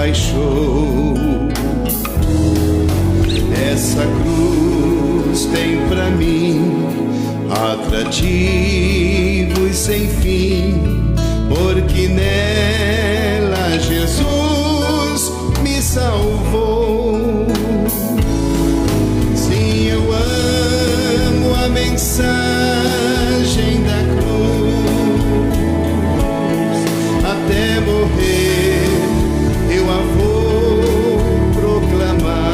baixou. Essa cruz tem pra mim atrativo e sem fim, porque nela Jesus me salvou. Sim, eu amo a mensagem da cruz, até morrer eu a vou proclamar.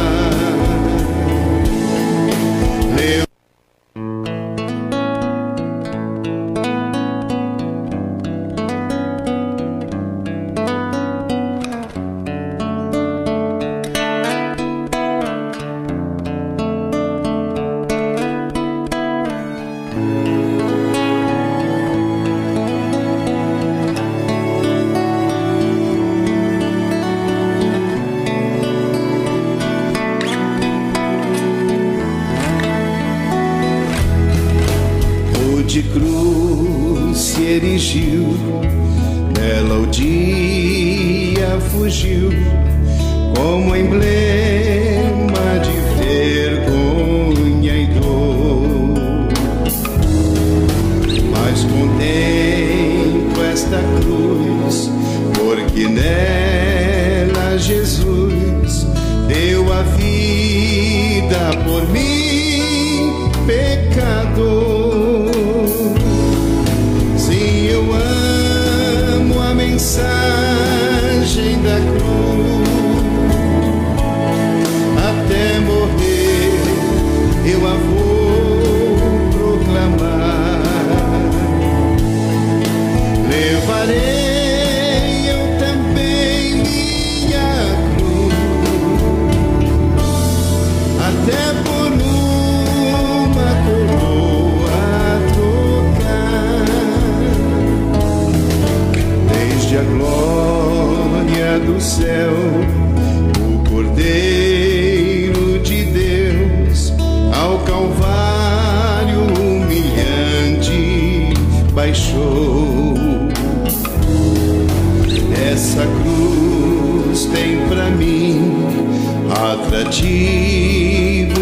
De cruz se erigiu, nela o dia fugiu, como emblema de vergonha e dor. Mas contemplo esta cruz, porque nela Jesus deu a vida por mim, pecador. Mensagem da cruz, até morrer eu a vou proclamar. Levarei eu também minha cruz, até por uma coroa a glória do céu, o Cordeiro de Deus, ao Calvário humilhante baixou. Essa cruz tem pra mim atrativo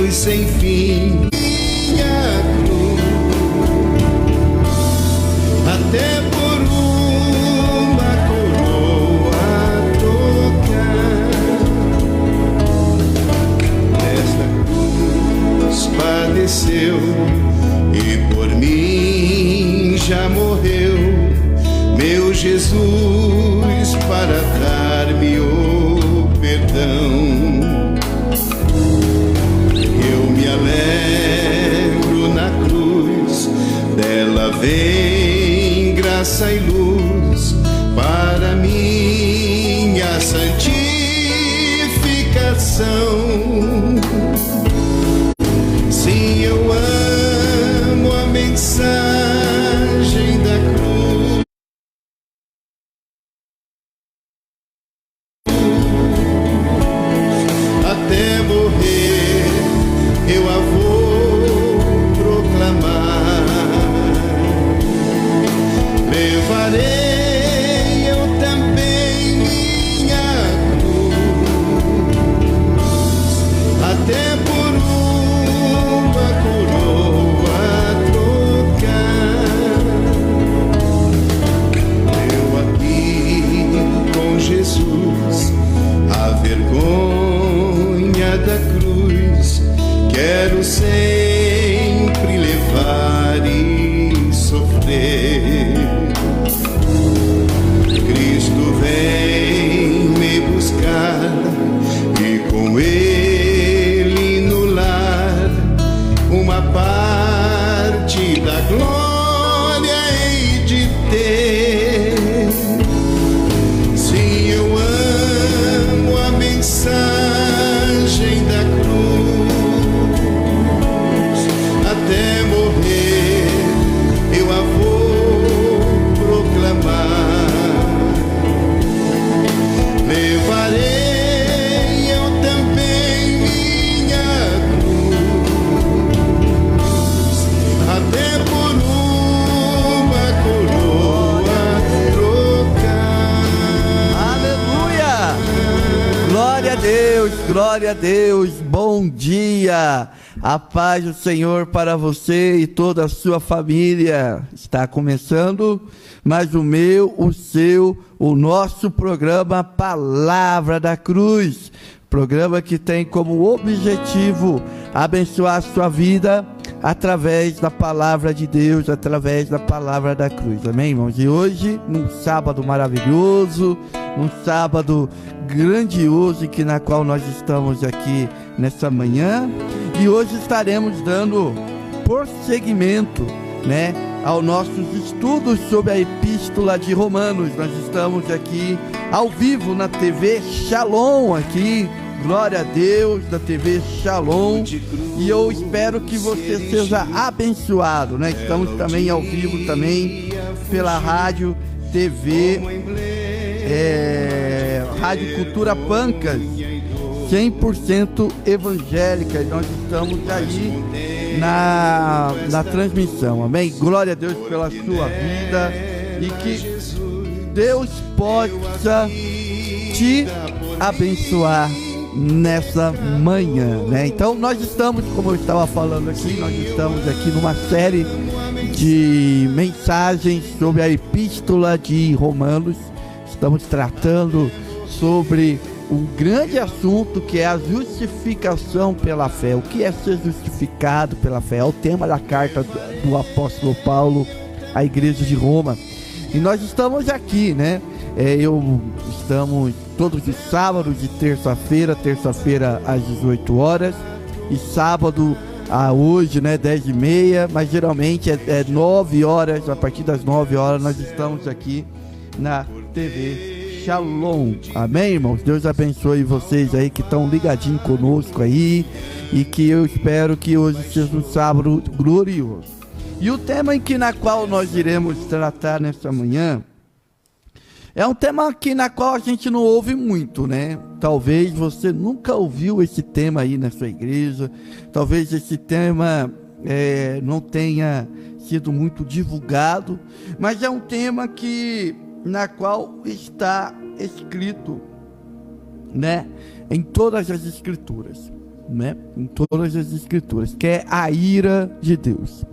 e sem fim. Minha cruz, até padeceu e por mim já morreu, meu Jesus, para dar-me o perdão. Eu me alegro na cruz, dela vem graça e luz para minha santificação. Sim, eu amo a mensagem da cruz, até morrer eu a vou proclamar. Levarei eu também minha cruz, até por a vergonha da cruz quero sempre levar e sofrer. Cristo vem me buscar e com ele no lar uma parte da glória hei de ter. Sim, eu amo glória a Deus, bom dia, a paz do Senhor para você e toda a sua família. Está começando mais o meu, o seu, o nosso programa Palavra da Cruz, programa que tem como objetivo abençoar a sua vida através da palavra de Deus, através da palavra da cruz, amém, irmãos? E hoje, num sábado maravilhoso, num sábado grandioso, na qual nós estamos aqui nessa manhã, e hoje estaremos dando prosseguimento, né, aos nossos estudos sobre a Epístola de Romanos. Nós estamos aqui ao vivo na TV Shalom, aqui, glória a Deus, da TV Shalom, e eu espero que você seja abençoado, né? Estamos também ao vivo também pela rádio, TV, Rádio Cultura Pancas, 100% evangélica, e nós estamos aí na transmissão, amém? Glória a Deus pela sua vida, e que Deus possa te abençoar nessa manhã, né? Então nós estamos, como eu estava falando aqui, nós estamos aqui numa série de mensagens sobre a Epístola de Romanos. Estamos tratando sobre um grande assunto que é a justificação pela fé. O que é ser justificado pela fé? É o tema da carta do apóstolo Paulo à igreja de Roma. E nós estamos aqui, né? Estamos todos os sábados de terça-feira às 18 horas, e sábado hoje, né, 10h30, mas geralmente é 9 horas, a partir das 9 horas nós estamos aqui na TV Shalom, amém, irmãos? Deus abençoe vocês aí que estão ligadinhos conosco aí, e que eu espero que hoje seja um sábado glorioso. E o tema na qual nós iremos tratar nessa manhã é um tema na qual a gente não ouve muito, né? Talvez você nunca ouviu esse tema aí na sua igreja, talvez esse tema não tenha sido muito divulgado, mas é um tema na qual está escrito, né, em todas as escrituras, né? Em todas as escrituras, que é a ira de Deus.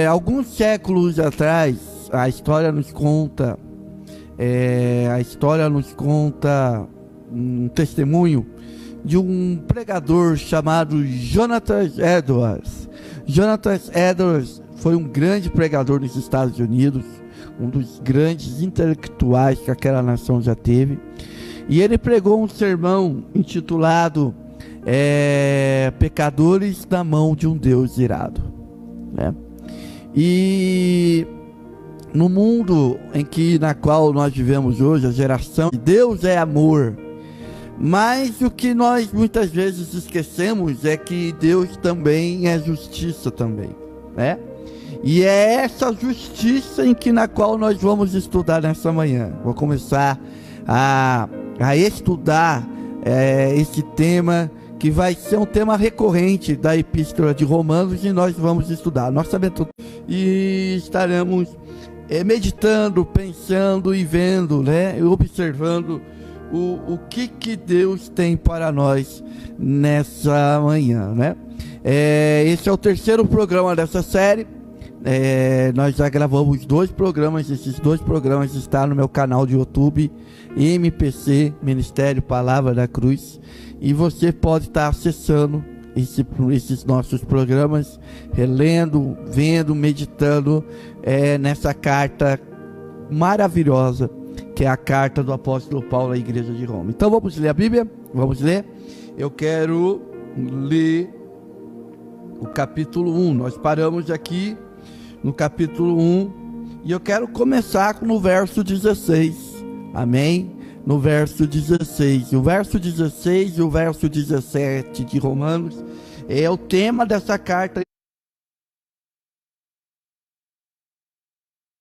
Alguns séculos atrás, a história nos conta um testemunho de um pregador chamado Jonathan Edwards. Jonathan Edwards foi um grande pregador nos Estados Unidos, um dos grandes intelectuais que aquela nação já teve, e ele pregou um sermão intitulado Pecadores na mão de um Deus irado, né? E no mundo na qual nós vivemos hoje, a geração de Deus é amor, mas o que nós muitas vezes esquecemos é que Deus também é justiça também, né? E é essa justiça na qual nós vamos estudar nessa manhã. Vou começar a estudar esse tema, que vai ser um tema recorrente da Epístola de Romanos, e nós vamos estudar nossa aventura, e estaremos meditando, pensando e vendo, né, e observando o que Deus tem para nós nessa manhã, né? Esse é o terceiro programa dessa série. Nós já gravamos 2 programas, esses 2 programas estão no meu canal de YouTube, MPC, Ministério Palavra da Cruz, e você pode estar acessando esses nossos programas, relendo, vendo, meditando nessa carta maravilhosa, que é a carta do apóstolo Paulo à igreja de Roma. Então vamos ler a Bíblia? Vamos ler? Eu quero ler o capítulo 1. Nós paramos aqui no capítulo 1, e eu quero começar no verso 16, amém? No verso 16, o verso 16 e o verso 17 de Romanos é o tema dessa carta.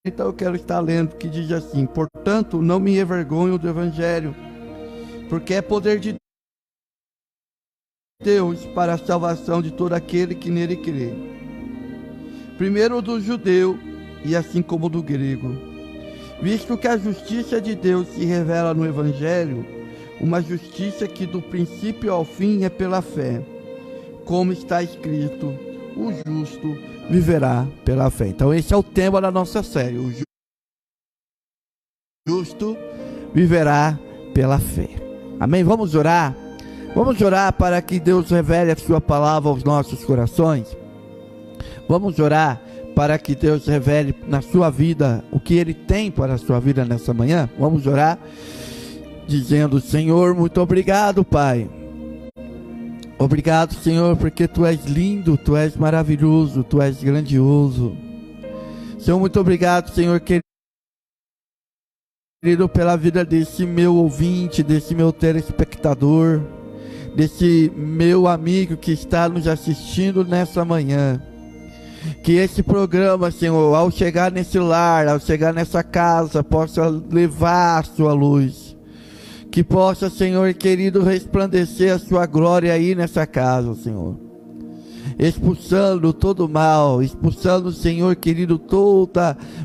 Então eu quero estar lendo, que diz assim: portanto, não me envergonho do Evangelho, porque é poder de Deus para a salvação de todo aquele que nele crê, primeiro do judeu e assim como do grego, visto que a justiça de Deus se revela no Evangelho, uma justiça que do princípio ao fim é pela fé, como está escrito, o justo viverá pela fé. Então esse é o tema da nossa série, o justo viverá pela fé. Amém? Vamos orar? Vamos orar para que Deus revele a sua palavra aos nossos corações. Vamos orar para que Deus revele na sua vida o que Ele tem para a sua vida nessa manhã. Vamos orar dizendo: Senhor, muito obrigado, Pai. Obrigado, Senhor, porque Tu és lindo, Tu és maravilhoso, Tu és grandioso. Senhor, muito obrigado, Senhor, querido, pela vida desse meu ouvinte, desse meu telespectador, desse meu amigo que está nos assistindo nessa manhã. Que esse programa, Senhor, ao chegar nesse lar, ao chegar nessa casa, possa levar a sua luz. Que possa, Senhor querido, resplandecer a sua glória aí nessa casa, Senhor. Expulsando todo o mal, expulsando, Senhor querido, todo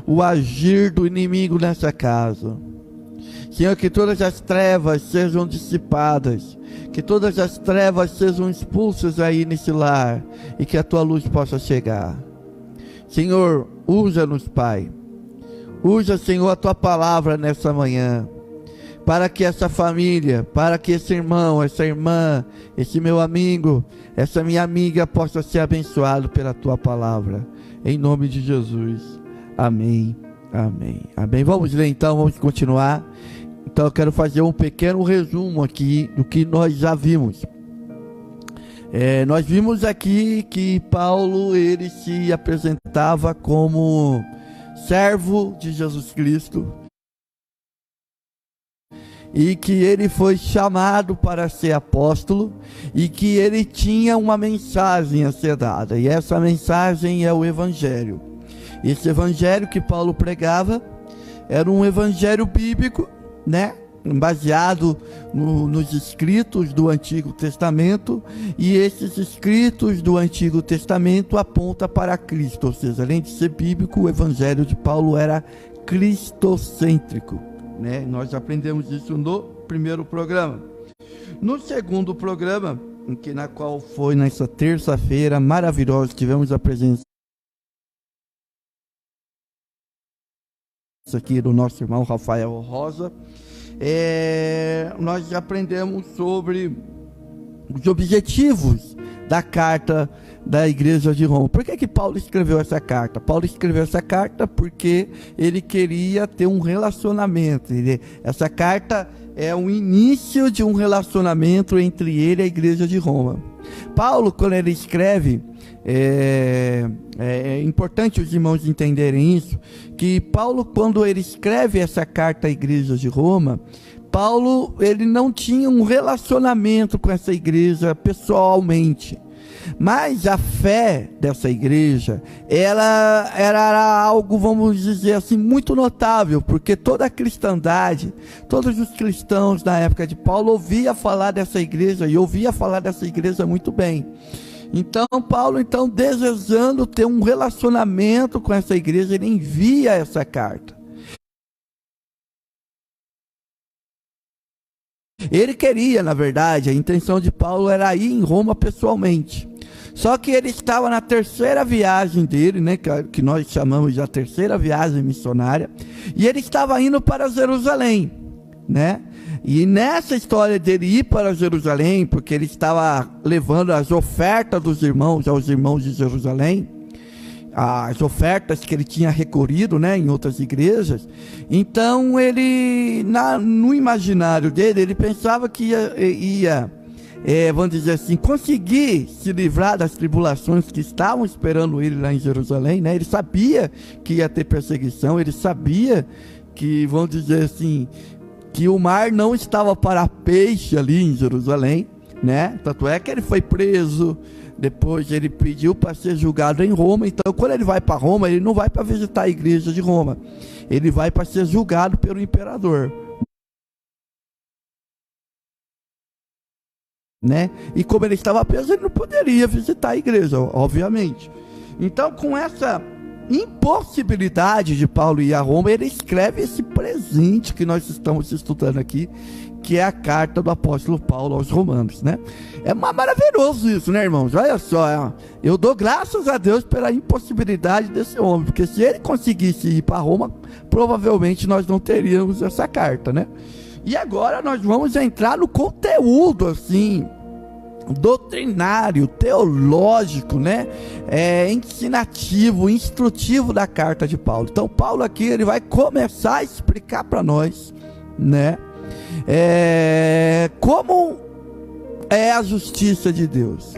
o agir do inimigo nessa casa. Senhor, que todas as trevas sejam dissipadas, que todas as trevas sejam expulsas aí nesse lar, e que a Tua luz possa chegar. Senhor, usa-nos, Pai. Usa, Senhor, a Tua palavra nessa manhã, para que essa família, para que esse irmão, essa irmã, esse meu amigo, essa minha amiga possa ser abençoado pela Tua palavra. Em nome de Jesus. Amém, amém, amém. Vamos ler então, vamos continuar. Então eu quero fazer um pequeno resumo aqui do que nós já vimos. Nós vimos aqui que Paulo, ele se apresentava como servo de Jesus Cristo, e que ele foi chamado para ser apóstolo, e que ele tinha uma mensagem a ser dada, e essa mensagem é o Evangelho. Esse Evangelho que Paulo pregava era um Evangelho bíblico, né? Baseado nos escritos do Antigo Testamento, e esses escritos do Antigo Testamento apontam para Cristo, ou seja, além de ser bíblico, o Evangelho de Paulo era cristocêntrico, né? Nós aprendemos isso no primeiro programa. No segundo programa, na qual foi nessa terça-feira maravilhosa, tivemos a presença aqui do nosso irmão Rafael Rosa. Nós aprendemos sobre os objetivos da carta da igreja de Roma. Por que Paulo escreveu essa carta? Paulo escreveu essa carta porque ele queria ter um relacionamento. Essa carta é o início de um relacionamento entre ele e a igreja de Roma. Paulo, quando ele escreve, é importante os irmãos entenderem isso, que Paulo, quando ele escreve essa carta à igreja de Roma, Paulo, ele não tinha um relacionamento com essa igreja pessoalmente, mas a fé dessa igreja, ela era algo, vamos dizer assim, muito notável, porque toda a cristandade, todos os cristãos na época de Paulo ouvia falar dessa igreja, e ouvia falar dessa igreja muito bem. Então Paulo, desejando ter um relacionamento com essa igreja, ele envia essa carta. Ele queria, na verdade, a intenção de Paulo era ir em Roma pessoalmente. Só que ele estava na terceira viagem dele, né, que nós chamamos de a terceira viagem missionária, e ele estava indo para Jerusalém, né? E nessa história dele ir para Jerusalém, porque ele estava levando as ofertas dos irmãos aos irmãos de Jerusalém, as ofertas que ele tinha recolhido, né, em outras igrejas. Então ele, no imaginário dele, ele pensava que ia vamos dizer assim, conseguir se livrar das tribulações que estavam esperando ele lá em Jerusalém, né? Ele sabia que ia ter perseguição, ele sabia que, vamos dizer assim, que o mar não estava para peixe ali em Jerusalém, né? Tanto é que ele foi preso, depois ele pediu para ser julgado em Roma. Então, quando ele vai para Roma, ele não vai para visitar a igreja de Roma, ele vai para ser julgado pelo imperador, né? E como ele estava preso, ele não poderia visitar a igreja, obviamente. Então, com essa impossibilidade de Paulo ir a Roma, ele escreve esse presente que nós estamos estudando aqui, que é a carta do apóstolo Paulo aos Romanos, né? É maravilhoso isso, né, irmãos? Olha só, eu dou graças a Deus pela impossibilidade desse homem, porque se ele conseguisse ir para Roma, provavelmente nós não teríamos essa carta, né? E agora nós vamos entrar no conteúdo, assim, doutrinário, teológico, né? Ensinativo, instrutivo da carta de Paulo. Então Paulo aqui, ele vai começar a explicar para nós, né? Como é a justiça de Deus,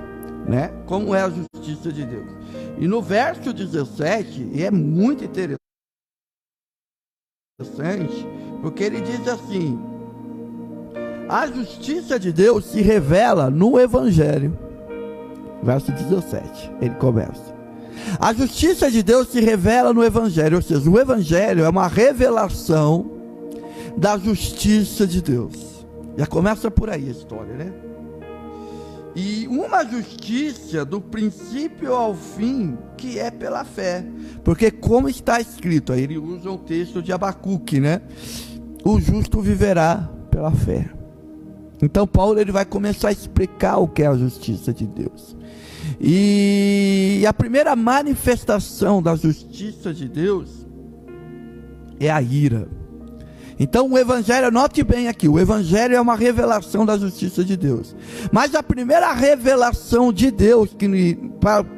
né? Como é a justiça de Deus. E no verso 17, e é muito interessante, porque ele diz assim: a justiça de Deus se revela no Evangelho. Verso 17, ele começa: a justiça de Deus se revela no Evangelho. Ou seja, o Evangelho é uma revelação da justiça de Deus. Já começa por aí a história, né? E uma justiça do princípio ao fim, que é pela fé. Porque como está escrito, aí ele usa o texto de Abacuque, né? O justo viverá pela fé. Então Paulo, ele vai começar a explicar o que é a justiça de Deus. E a primeira manifestação da justiça de Deus é a ira. Então o Evangelho, note bem aqui, o Evangelho é uma revelação da justiça de Deus. Mas a primeira revelação de Deus,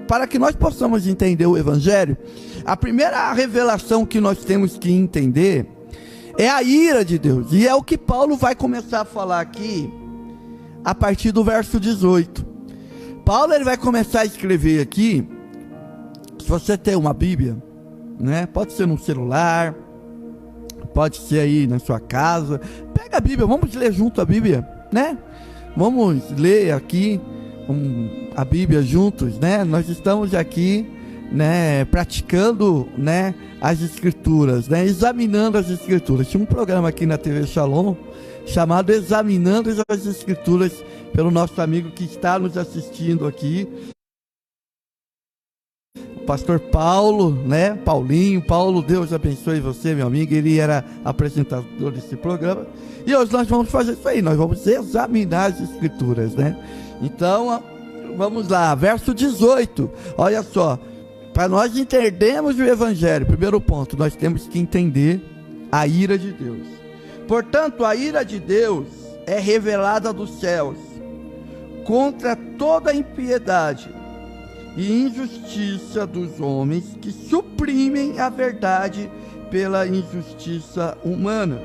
para que nós possamos entender o Evangelho, a primeira revelação que nós temos que entender é a ira de Deus. E é o que Paulo vai começar a falar aqui, a partir do verso 18. Paulo, ele vai começar a escrever aqui, se você tem uma Bíblia, né? Pode ser no celular, pode ser aí na sua casa, pega a Bíblia, vamos ler junto a Bíblia, né? Vamos ler aqui a Bíblia juntos, né? Nós estamos aqui, né, praticando, né, as Escrituras, né, examinando as Escrituras. Tinha um programa aqui na TV Shalom chamado Examinando as Escrituras, pelo nosso amigo que está nos assistindo aqui, o pastor Paulo, né, Paulo, Deus abençoe você, meu amigo. Ele era apresentador desse programa, e hoje nós vamos fazer isso aí, nós vamos examinar as Escrituras, né? Então, vamos lá, verso 18, olha só. Para nós entendermos o Evangelho, primeiro ponto, nós temos que entender a ira de Deus. Portanto, a ira de Deus é revelada dos céus contra toda a impiedade e injustiça dos homens que suprimem a verdade pela injustiça humana.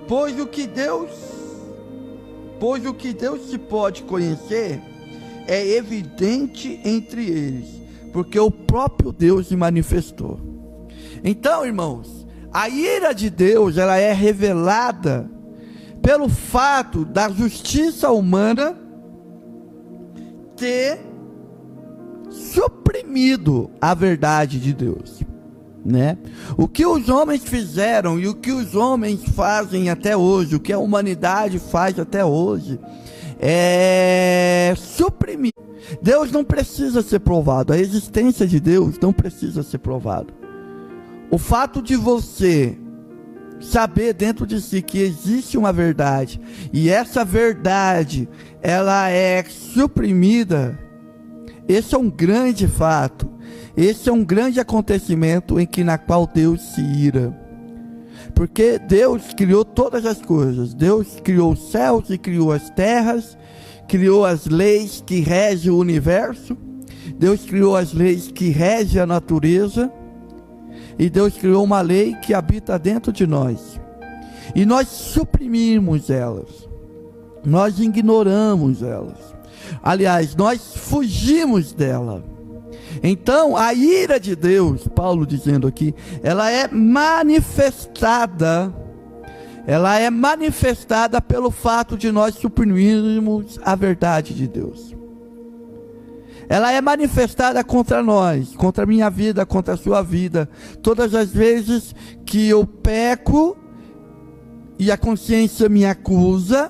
Pois o que Deus se pode conhecer é evidente entre eles, porque o próprio Deus se manifestou. Então, irmãos, a ira de Deus, ela é revelada pelo fato da justiça humana ter suprimido a verdade de Deus, né? O que os homens fizeram e o que os homens fazem até hoje, o que a humanidade faz até hoje, é suprimir. Deus não precisa ser provado, a existência de Deus não precisa ser provada. O fato de você saber dentro de si que existe uma verdade, e essa verdade, ela é suprimida, esse é um grande fato, esse é um grande acontecimento na qual Deus se ira. Porque Deus criou todas as coisas, Deus criou os céus e criou as terras, criou as leis que regem o universo, Deus criou as leis que regem a natureza, e Deus criou uma lei que habita dentro de nós, e nós suprimimos elas, nós ignoramos elas, aliás, nós fugimos dela. Então a ira de Deus, Paulo dizendo aqui, ela é manifestada pelo fato de nós suprimirmos a verdade de Deus. Ela é manifestada contra nós, contra a minha vida, contra a sua vida. Todas as vezes que eu peco e a consciência me acusa,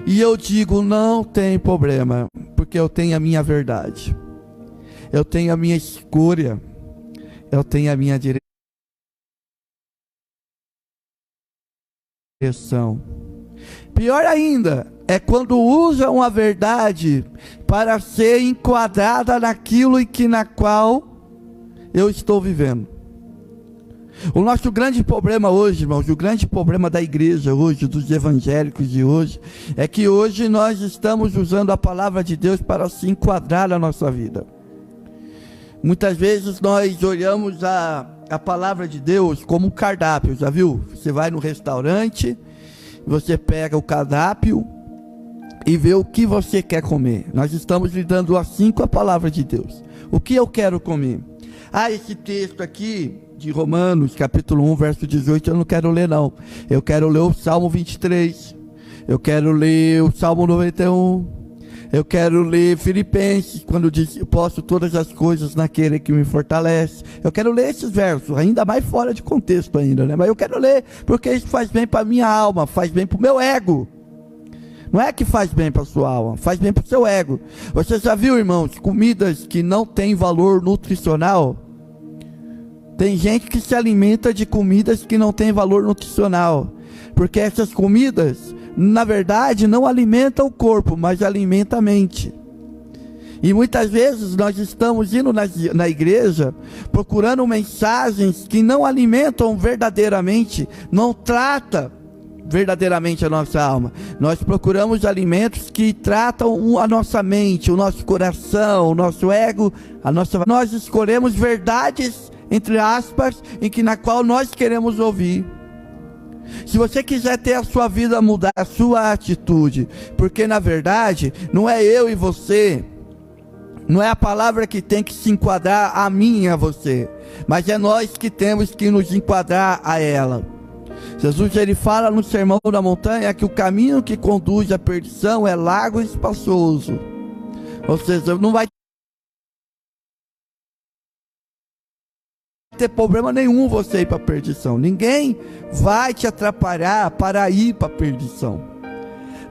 e eu digo, não tem problema, porque eu tenho a minha verdade, eu tenho a minha escolha, eu tenho a minha direção. Pior ainda é quando usam a verdade para ser enquadrada naquilo na qual eu estou vivendo. O nosso grande problema hoje, irmãos, o grande problema da igreja hoje, dos evangélicos de hoje, é que hoje nós estamos usando a palavra de Deus para se enquadrar na nossa vida. Muitas vezes nós olhamos a palavra de Deus como um cardápio, já viu? Você vai no restaurante, você pega o cardápio e vê o que você quer comer. Nós estamos lidando assim com a palavra de Deus. O que eu quero comer? Esse texto aqui de Romanos, capítulo 1, verso 18, eu não quero ler não. Eu quero ler o Salmo 23. Eu quero ler o Salmo 91. Eu quero ler Filipenses, quando diz, eu posso todas as coisas naquele que me fortalece. Eu quero ler esses versos, ainda mais fora de contexto ainda, né? Mas eu quero ler, porque isso faz bem para a minha alma, faz bem para o meu ego. Não é que faz bem para a sua alma, faz bem para o seu ego. Você já viu, irmãos, comidas que não têm valor nutricional? Tem gente que se alimenta de comidas que não têm valor nutricional, porque essas comidas, na verdade, não alimentam o corpo, mas alimentam a mente. E muitas vezes nós estamos indo na igreja, procurando mensagens que não alimentam verdadeiramente, não trata verdadeiramente a nossa alma. Nós procuramos alimentos que tratam a nossa mente, o nosso coração, o nosso ego, nós escolhemos verdades, entre aspas, na qual nós queremos ouvir. Se você quiser ter a sua vida mudar, a sua atitude, porque na verdade não é eu e você, não é a palavra que tem que se enquadrar a mim e a você, mas é nós que temos que nos enquadrar a ela. Jesus, ele fala no Sermão da Montanha que o caminho que conduz à perdição é largo e espaçoso. Ou seja, não vai ter problema nenhum você ir para a perdição. Ninguém vai te atrapalhar para ir para a perdição.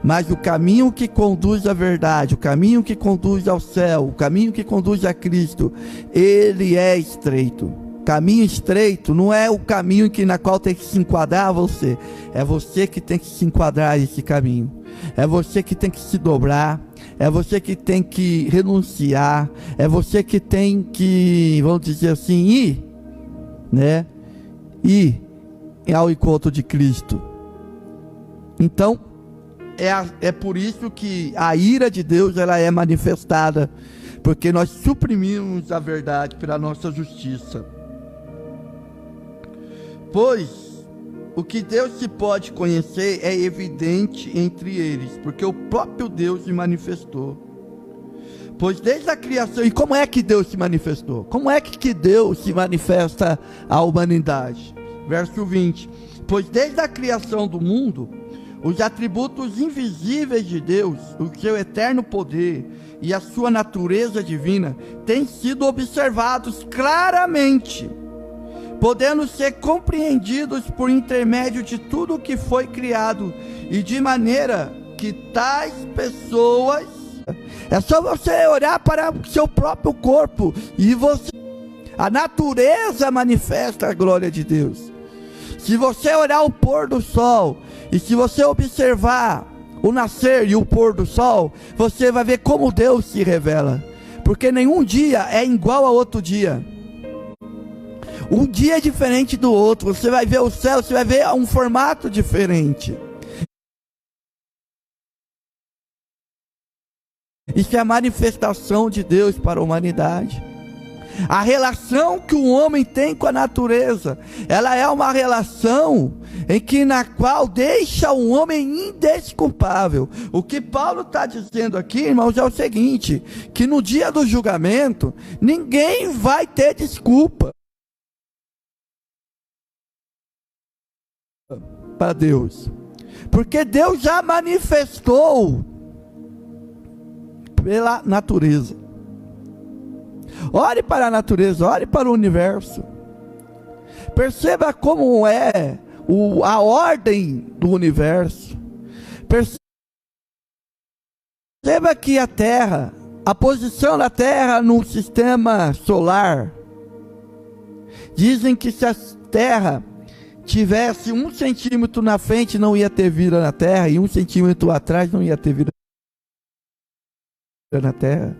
Mas o caminho que conduz à verdade, o caminho que conduz ao céu, o caminho que conduz a Cristo, ele é estreito. Caminho estreito não é o caminho na qual tem que se enquadrar você. É você que tem que se enquadrar esse caminho. É você que tem que se dobrar. É você que tem que renunciar. É você que tem que, vamos dizer assim, ir, né? Ir ao encontro de Cristo. Então, é por isso que a ira de Deus, ela é manifestada, porque nós suprimimos a verdade pela nossa justiça. Pois o que Deus se pode conhecer é evidente entre eles, porque o próprio Deus se manifestou. Pois desde a criação, e como é que Deus se manifestou? Como é que Deus se manifesta à humanidade? Verso 20: pois desde a criação do mundo, os atributos invisíveis de Deus, o seu eterno poder e a sua natureza divina, têm sido observados claramente, podendo ser compreendidos por intermédio de tudo o que foi criado, e de maneira que tais pessoas... É só você olhar para o seu próprio corpo e a natureza manifesta a glória de Deus. Se você olhar o pôr do sol e se você observar o nascer e o pôr do sol, você vai ver como Deus se revela, porque nenhum dia é igual a outro dia. Um dia é diferente do outro. Você vai ver o céu, você vai ver um formato diferente. Isso é a manifestação de Deus para a humanidade. A relação que o homem tem com a natureza, ela é uma relação na qual deixa o homem indesculpável. O que Paulo está dizendo aqui, irmãos, é o seguinte: que no dia do julgamento, ninguém vai ter desculpa para Deus, porque Deus já manifestou pela natureza. Olhe para a natureza, olhe para o universo, perceba como é a ordem do universo. Perceba que a Terra, a posição da Terra no sistema solar, Dizem que se a terra tivesse 1 centímetro na frente, não ia ter vida na terra, e 1 centímetro atrás não ia ter vida na terra.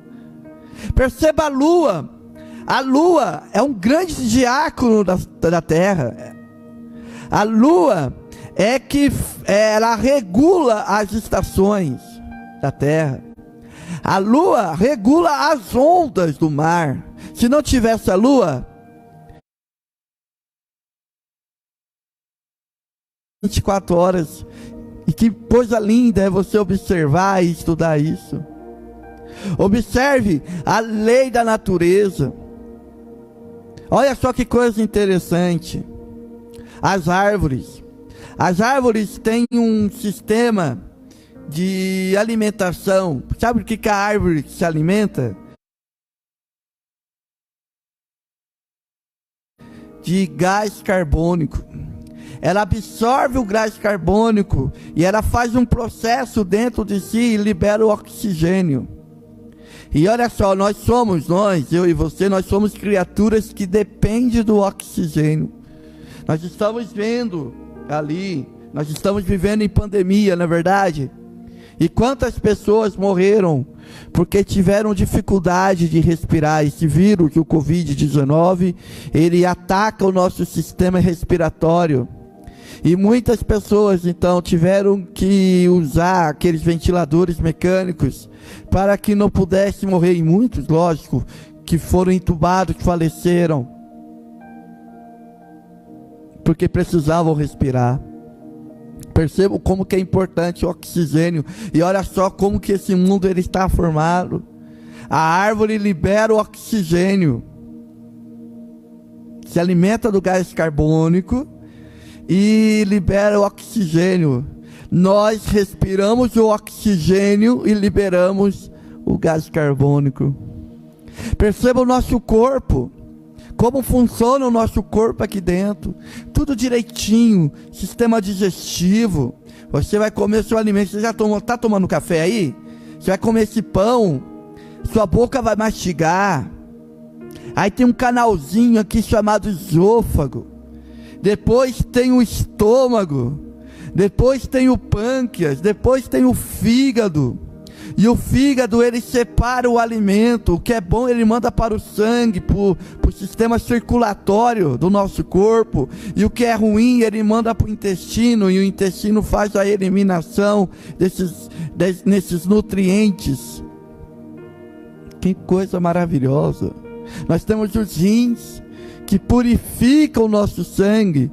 Perceba a lua. A lua é um grande diácono da terra. A lua é que ela regula as estações da terra. A lua regula as ondas do mar. Se não tivesse a lua, 24 horas. E que coisa linda é você observar e estudar isso. Observe a lei da natureza. Olha só que coisa interessante. As árvores têm um sistema de alimentação. Sabe o que a árvore se alimenta? De gás carbônico. Ela absorve o gás carbônico e ela faz um processo dentro de si e libera o oxigênio. E olha só, eu e você, nós somos criaturas que dependem do oxigênio. Nós estamos vendo ali, nós estamos vivendo em pandemia, não é verdade? E quantas pessoas morreram porque tiveram dificuldade de respirar? Esse vírus, o Covid-19, ele ataca o nosso sistema respiratório. E muitas pessoas então tiveram que usar aqueles ventiladores mecânicos para que não pudessem morrer. E muitos, lógico, que foram entubados, faleceram porque precisavam respirar. Percebam como que é importante o oxigênio. E olha só como que esse mundo ele está formado. A árvore libera o oxigênio, se alimenta do gás carbônico e libera o oxigênio. Nós respiramos o oxigênio e liberamos o gás carbônico. Perceba o nosso corpo, como funciona o nosso corpo aqui dentro, tudo direitinho, sistema digestivo. Você vai comer seu alimento, você já está tomando café aí? Você vai comer esse pão, sua boca vai mastigar, aí tem um canalzinho aqui chamado esôfago, depois tem o estômago, depois tem o pâncreas, depois tem o fígado. E o fígado ele separa o alimento, o que é bom ele manda para o sangue, para o sistema circulatório do nosso corpo, e o que é ruim ele manda para o intestino, e o intestino faz a eliminação desses nutrientes. Que coisa maravilhosa! Nós temos os rins que purificam o nosso sangue.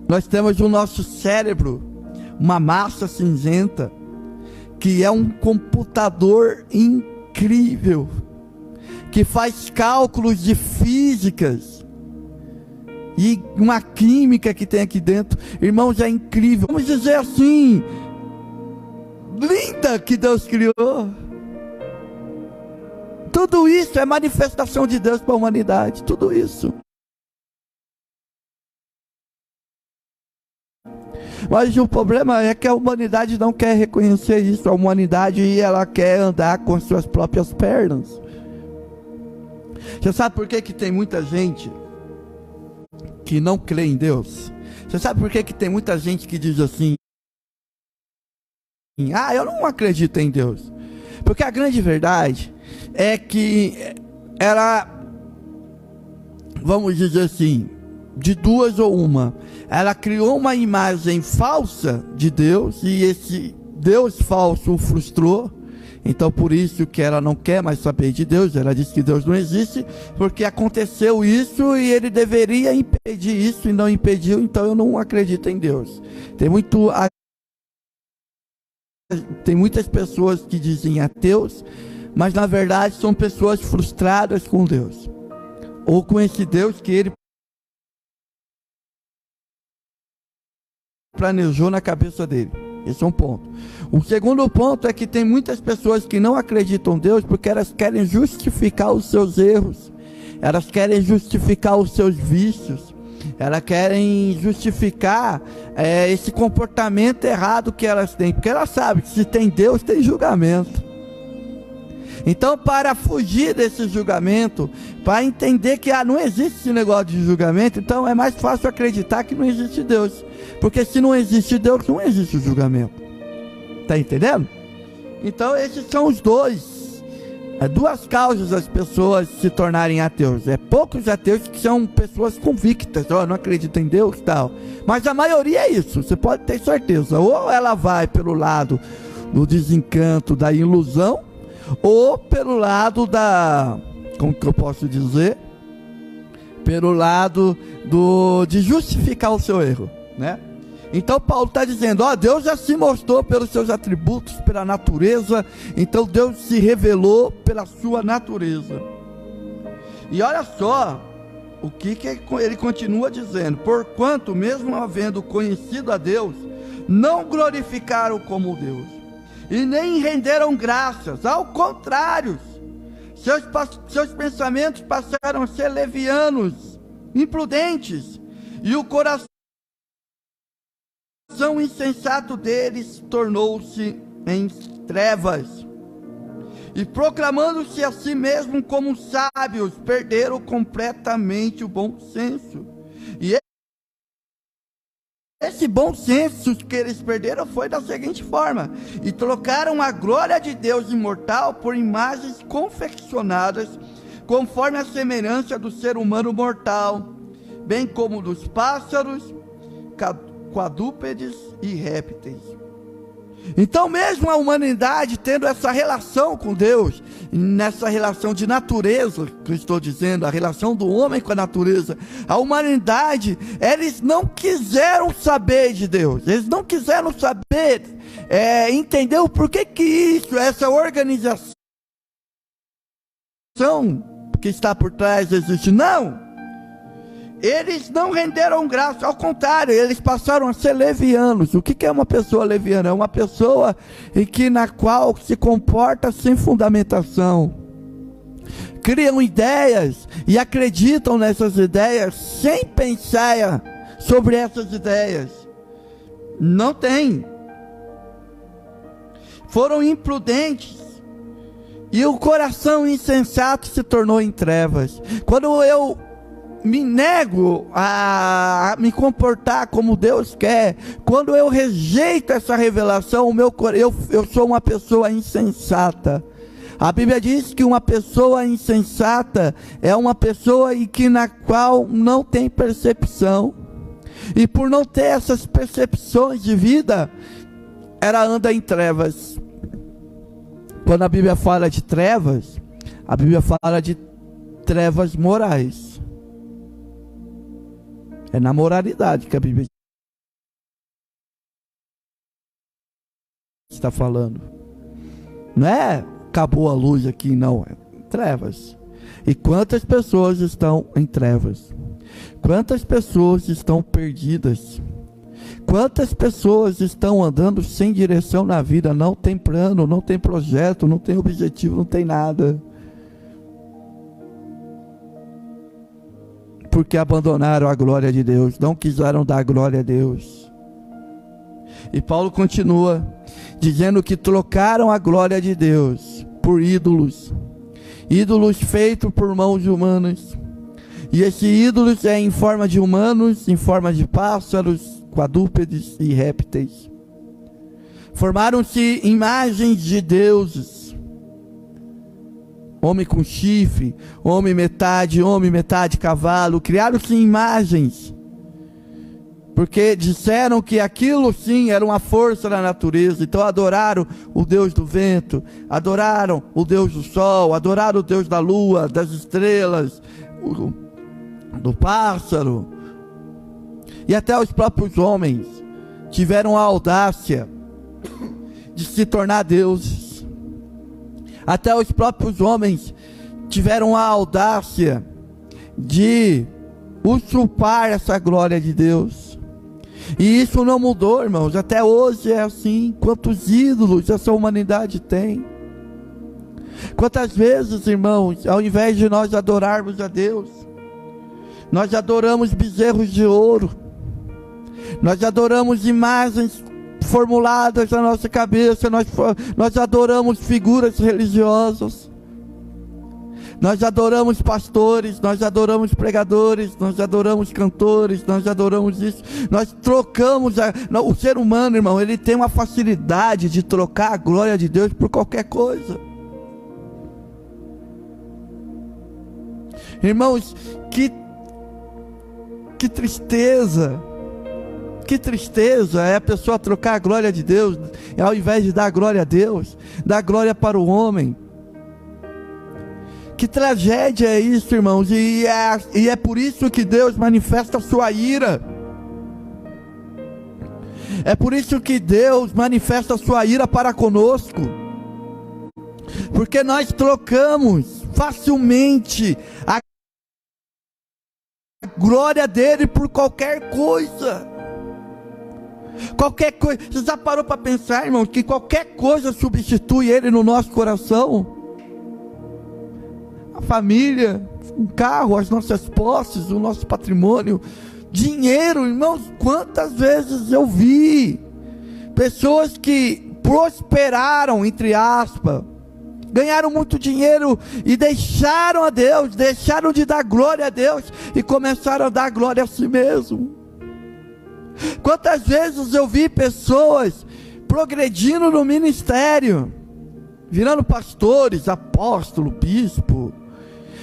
Nós temos o nosso cérebro, uma massa cinzenta, que é um computador incrível, que faz cálculos de físicas e uma química que tem aqui dentro. Irmãos, é incrível. Vamos dizer assim, linda, que Deus criou. Tudo isso é manifestação de Deus para a humanidade. Tudo isso. Mas o problema é que a humanidade não quer reconhecer isso. A humanidade ela quer andar com as suas próprias pernas. Você sabe por que tem muita gente que não crê em Deus? Você sabe por que tem muita gente que diz assim: ah, eu não acredito em Deus? Porque a grande verdade é que ela, vamos dizer assim, de duas ou uma, ela criou uma imagem falsa de Deus, e esse Deus falso o frustrou. Então por isso que ela não quer mais saber de Deus. Ela diz que Deus não existe, porque aconteceu isso e ele deveria impedir isso e não impediu, então eu não acredito em Deus. Tem muitas pessoas que dizem ateus, mas na verdade são pessoas frustradas com Deus, ou com esse Deus que ele planejou na cabeça dele. Esse é um ponto. O segundo ponto é que tem muitas pessoas que não acreditam em Deus porque elas querem justificar os seus erros, elas querem justificar os seus vícios, elas querem justificar esse comportamento errado que elas têm, porque elas sabem que se tem Deus tem julgamento. Então, para fugir desse julgamento, para entender que não existe esse negócio de julgamento, então é mais fácil acreditar que não existe Deus. Porque se não existe Deus, não existe o julgamento. Está entendendo? Então, esses são os duas causas das pessoas se tornarem ateus. Poucos ateus que são pessoas convictas, não acreditam em Deus e tal. Mas a maioria é isso, você pode ter certeza. Ou ela vai pelo lado do desencanto, da ilusão, ou pelo lado como que eu posso dizer? Pelo lado de justificar o seu erro, né? Então Paulo está dizendo, Deus já se mostrou pelos seus atributos, pela natureza. Então Deus se revelou pela sua natureza. E olha só o que ele continua dizendo: porquanto, mesmo havendo conhecido a Deus, não glorificaram como Deus, e nem renderam graças. Ao contrário, seus pensamentos passaram a ser levianos, imprudentes, e o coração insensato deles tornou-se em trevas, e proclamando-se a si mesmo como sábios, perderam completamente o bom senso. E esse bom senso que eles perderam foi da seguinte forma: e trocaram a glória de Deus imortal por imagens confeccionadas conforme a semelhança do ser humano mortal, bem como dos pássaros, quadrúpedes e répteis. Então, mesmo a humanidade tendo essa relação com Deus, nessa relação de natureza, que eu estou dizendo, a relação do homem com a natureza, a humanidade, eles não quiseram saber de Deus, eles não quiseram saber, entender o porquê que isso, essa organização que está por trás existe. Não! Eles não renderam graça, ao contrário, eles passaram a ser levianos. O que é uma pessoa leviana? É uma pessoa na qual se comporta sem fundamentação, criam ideias e acreditam nessas ideias sem pensar sobre essas ideias. Não tem. Foram imprudentes, e o coração insensato se tornou em trevas. Quando eu me nego a me comportar como Deus quer, quando eu rejeito essa revelação, eu sou uma pessoa insensata. A Bíblia diz que uma pessoa insensata é uma pessoa na qual não tem percepção, e por não ter essas percepções de vida, ela anda em trevas. Quando a Bíblia fala de trevas, a Bíblia fala de trevas morais. É na moralidade que a Bíblia está falando. Não é acabou a luz aqui, não. É trevas. E quantas pessoas estão em trevas? Quantas pessoas estão perdidas? Quantas pessoas estão andando sem direção na vida? Não tem plano, não tem projeto, não tem objetivo, não tem nada. Porque abandonaram a glória de Deus, não quiseram dar glória a Deus. E Paulo continua dizendo que trocaram a glória de Deus por ídolos, ídolos feitos por mãos humanas. E esses ídolos em forma de humanos, em forma de pássaros, quadrúpedes e répteis. Formaram-se imagens de deuses. Homem com chifre, homem metade cavalo. Criaram-se imagens, porque disseram que aquilo sim era uma força da natureza. Então adoraram o Deus do vento, adoraram o Deus do sol, adoraram o Deus da lua, das estrelas, do pássaro. E até os próprios homens tiveram a audácia de se tornar deuses. Até os próprios homens tiveram a audácia de usurpar essa glória de Deus. E isso não mudou, irmãos. Até hoje é assim. Quantos ídolos essa humanidade tem? Quantas vezes, irmãos, ao invés de nós adorarmos a Deus, nós adoramos bezerros de ouro, nós adoramos imagens formuladas na nossa cabeça, nós adoramos figuras religiosas, nós adoramos pastores, nós adoramos pregadores, nós adoramos cantores, nós adoramos isso, nós trocamos, o ser humano, irmão, ele tem uma facilidade de trocar a glória de Deus por qualquer coisa. Irmãos, que tristeza, que tristeza é a pessoa trocar a glória de Deus, ao invés de dar glória a Deus, dar glória para o homem. Que tragédia é isso, irmãos, e é por isso que Deus manifesta a sua ira. É por isso que Deus manifesta a sua ira para conosco, porque nós trocamos facilmente a glória dele por qualquer coisa. Qualquer coisa. Você já parou para pensar, irmão, que qualquer coisa substitui ele no nosso coração? A família, um carro, as nossas posses, o nosso patrimônio, dinheiro, irmãos. Quantas vezes eu vi pessoas que prosperaram, entre aspas, ganharam muito dinheiro e deixaram a Deus, deixaram de dar glória a Deus e começaram a dar glória a si mesmo. Quantas vezes eu vi pessoas progredindo no ministério, virando pastores, apóstolo, bispo,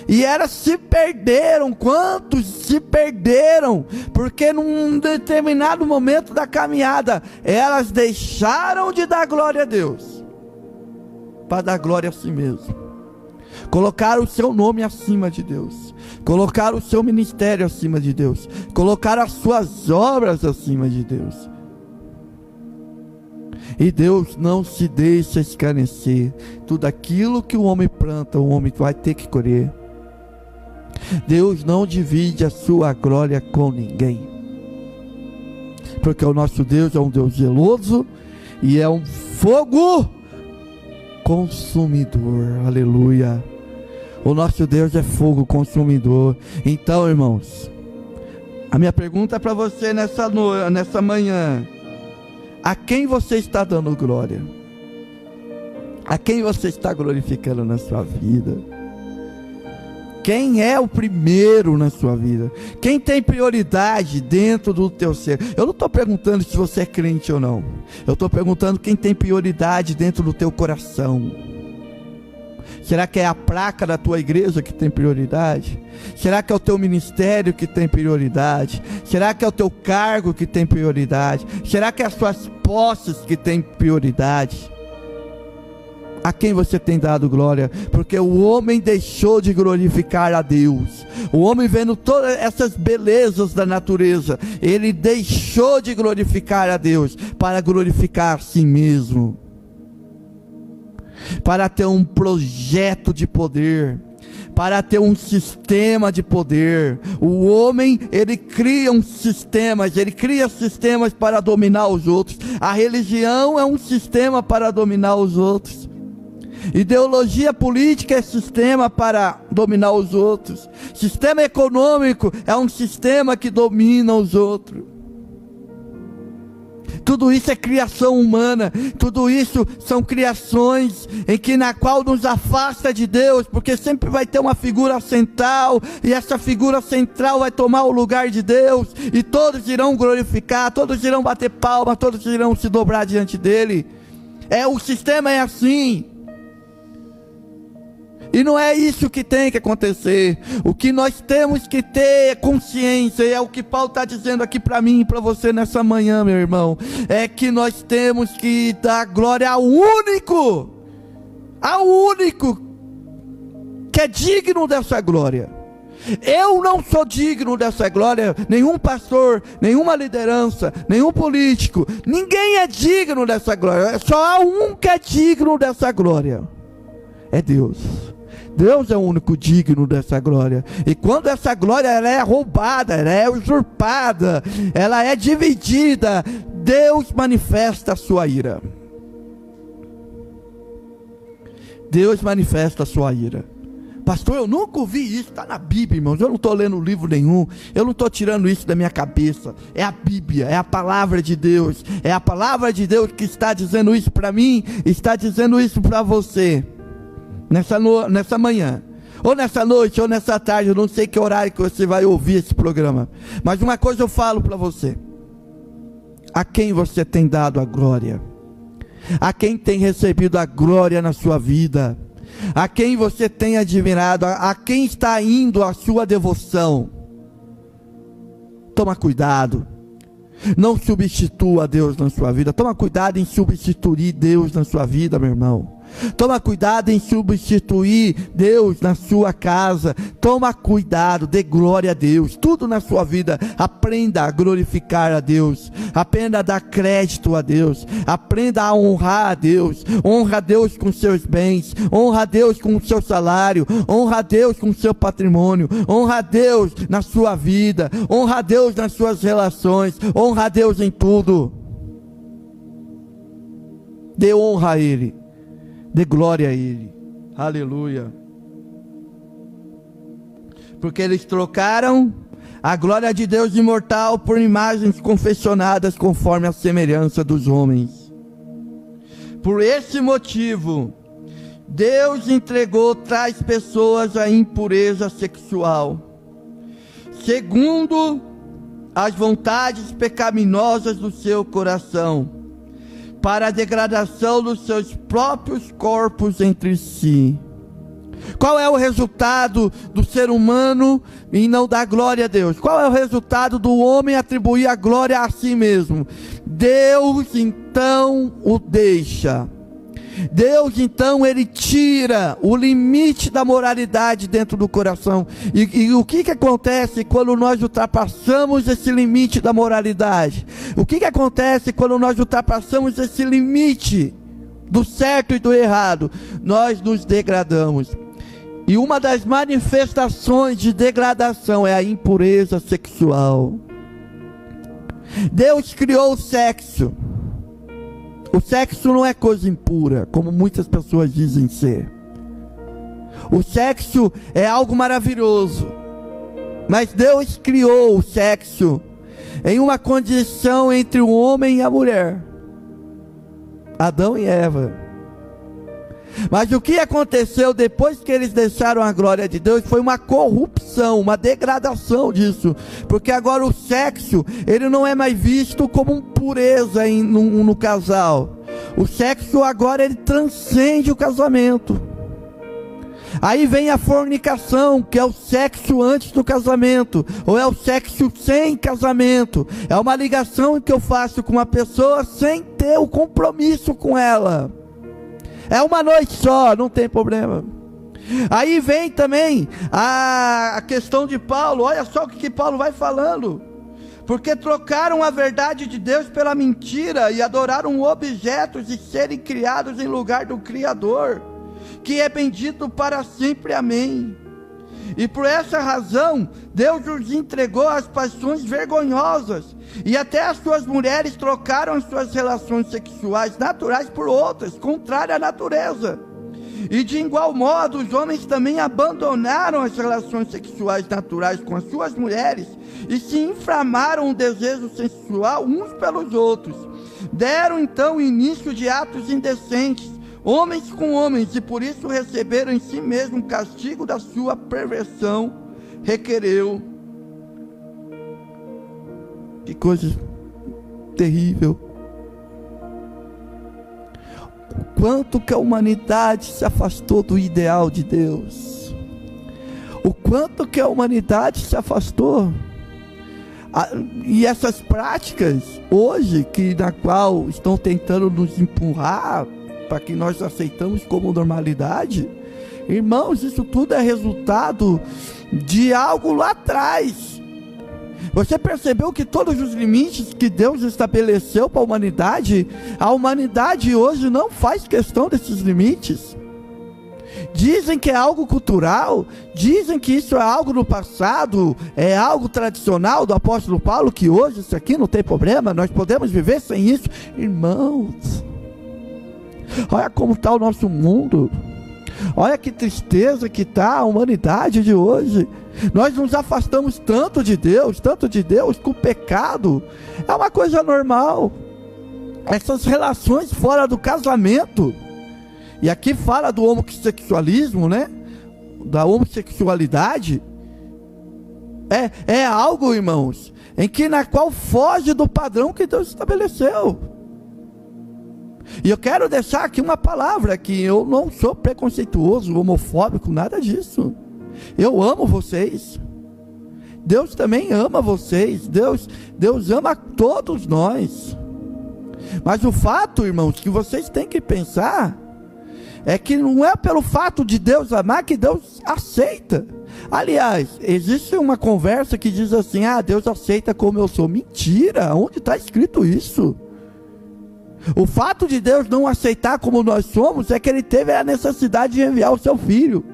e se perderam. Quantos se perderam? Porque num determinado momento da caminhada, elas deixaram de dar glória a Deus para dar glória a si mesmo. Colocaram o seu nome acima de Deus, colocaram o seu ministério acima de Deus, colocaram as suas obras acima de Deus. E Deus não se deixa escarnecer. Tudo aquilo que o homem planta, o homem vai ter que colher. Deus não divide a sua glória com ninguém, porque o nosso Deus é um Deus zeloso e é um fogo consumidor. Aleluia. O nosso Deus é fogo consumidor. Então, irmãos, a minha pergunta para você nessa manhã: a quem você está dando glória? A quem você está glorificando na sua vida? Quem é o primeiro na sua vida? Quem tem prioridade dentro do teu ser? Eu não estou perguntando se você é crente ou não. Eu estou perguntando quem tem prioridade dentro do teu coração. Será que é a placa da tua igreja que tem prioridade? Será que é o teu ministério que tem prioridade? Será que é o teu cargo que tem prioridade? Será que é as suas posses que tem prioridade? A quem você tem dado glória? Porque o homem deixou de glorificar a Deus. O homem, vendo todas essas belezas da natureza, ele deixou de glorificar a Deus para glorificar a si mesmo, para ter um projeto de poder, para ter um sistema de poder. O homem, ele cria sistemas para dominar os outros. A religião é um sistema para dominar os outros. Ideologia política é sistema para dominar os outros. Sistema econômico é um sistema que domina os outros. Tudo isso é criação humana. Tudo isso são criações na qual nos afasta de Deus, porque sempre vai ter uma figura central, e essa figura central vai tomar o lugar de Deus, e todos irão glorificar, todos irão bater palma, todos irão se dobrar diante dele. O sistema é assim. E não é isso que tem que acontecer. O que nós temos que ter consciência, e é o que Paulo está dizendo aqui para mim e para você nessa manhã, meu irmão, é que nós temos que dar glória ao único que é digno dessa glória. Eu não sou digno dessa glória. Nenhum pastor, nenhuma liderança, nenhum político, ninguém é digno dessa glória. Só há um que é digno dessa glória: é Deus. Deus é o único digno dessa glória. E quando essa glória ela é roubada, ela é usurpada, ela é dividida, Deus manifesta a sua ira. Deus manifesta a sua ira. Pastor, eu nunca ouvi isso. Está na Bíblia, irmãos. Eu não estou lendo livro nenhum. Eu não estou tirando isso da minha cabeça. É a Bíblia, é a palavra de Deus. É a palavra de Deus que está dizendo isso para mim, está dizendo isso para você. Nessa manhã, ou nessa noite, ou nessa tarde, eu não sei que horário que você vai ouvir esse programa. Mas uma coisa eu falo para você: a quem você tem dado a glória? A quem tem recebido a glória na sua vida? A quem você tem admirado? A quem está indo a sua devoção? Toma cuidado. Não substitua Deus na sua vida. Toma cuidado em substituir Deus na sua vida, meu irmão. Toma cuidado em substituir Deus na sua casa. Toma cuidado, dê glória a Deus. Tudo na sua vida, aprenda a glorificar a Deus. Aprenda a dar crédito a Deus. Aprenda a honrar a Deus. Honra a Deus com seus bens. Honra a Deus com o seu salário. Honra a Deus com o seu patrimônio. Honra a Deus na sua vida. Honra a Deus nas suas relações. Honra a Deus em tudo. Dê honra a Ele. Dê glória a Ele. Aleluia. Porque eles trocaram a glória de Deus imortal por imagens confeccionadas conforme a semelhança dos homens. Por esse motivo, Deus entregou tais pessoas à impureza sexual, segundo as vontades pecaminosas do seu coração, para a degradação dos seus próprios corpos entre si. Qual é o resultado do ser humano em não dar glória a Deus? Qual é o resultado do homem atribuir a glória a si mesmo? Deus então o deixa. Deus então ele tira o limite da moralidade dentro do coração. E o que acontece quando nós ultrapassamos esse limite da moralidade? O que acontece quando nós ultrapassamos esse limite do certo e do errado? Nós nos degradamos. E uma das manifestações de degradação é a impureza sexual. Deus criou o sexo. O sexo não é coisa impura, como muitas pessoas dizem ser. O sexo é algo maravilhoso. Mas Deus criou o sexo em uma condição entre o homem e a mulher. Adão e Eva. Mas o que aconteceu depois que eles deixaram a glória de Deus foi uma corrupção, uma degradação disso. Porque agora o sexo, ele não é mais visto como pureza no casal. O sexo agora ele transcende o casamento. Aí vem a fornicação, que é o sexo antes do casamento, ou é o sexo sem casamento. É uma ligação que eu faço com uma pessoa sem ter o compromisso com ela. É uma noite só, não tem problema. Aí vem também a questão de Paulo. Olha só o que Paulo vai falando. Porque trocaram a verdade de Deus pela mentira e adoraram objetos de serem criados em lugar do Criador, que é bendito para sempre. Amém. E por essa razão, Deus os entregou às paixões vergonhosas, e até as suas mulheres trocaram as suas relações sexuais naturais por outras, contrárias à natureza. E de igual modo, os homens também abandonaram as relações sexuais naturais com as suas mulheres, e se inflamaram o desejo sensual uns pelos outros. Deram então início de atos indecentes, homens com homens, e por isso receberam em si mesmo o castigo da sua perversão, requereu. Que coisa terrível. O quanto que a humanidade se afastou do ideal de Deus. O quanto que a humanidade se afastou. E essas práticas hoje, na qual estão tentando nos empurrar para que nós aceitamos como normalidade, irmãos, isso tudo é resultado de algo lá atrás. Você percebeu que todos os limites que Deus estabeleceu para a humanidade hoje não faz questão desses limites. Dizem que é algo cultural, dizem que isso é algo do passado, é algo tradicional do apóstolo Paulo, que hoje isso aqui não tem problema, nós podemos viver sem isso. Irmãos, olha como está o nosso mundo. Olha que tristeza que está a humanidade de hoje. Nós nos afastamos tanto de Deus, que o pecado é uma coisa normal. Essas relações fora do casamento, e aqui fala do homossexualismo, né? Da homossexualidade, é algo, irmãos, na qual foge do padrão que Deus estabeleceu. E eu quero deixar aqui uma palavra, que eu não sou preconceituoso, homofóbico, nada disso. Eu amo vocês. Deus também ama vocês. Deus ama todos nós. Mas o fato, irmãos, que vocês têm que pensar é que não é pelo fato de Deus amar que Deus aceita. Aliás, existe uma conversa que diz assim: Deus aceita como eu sou. Mentira! Onde está escrito isso? O fato de Deus não aceitar como nós somos é que Ele teve a necessidade de enviar o seu Filho.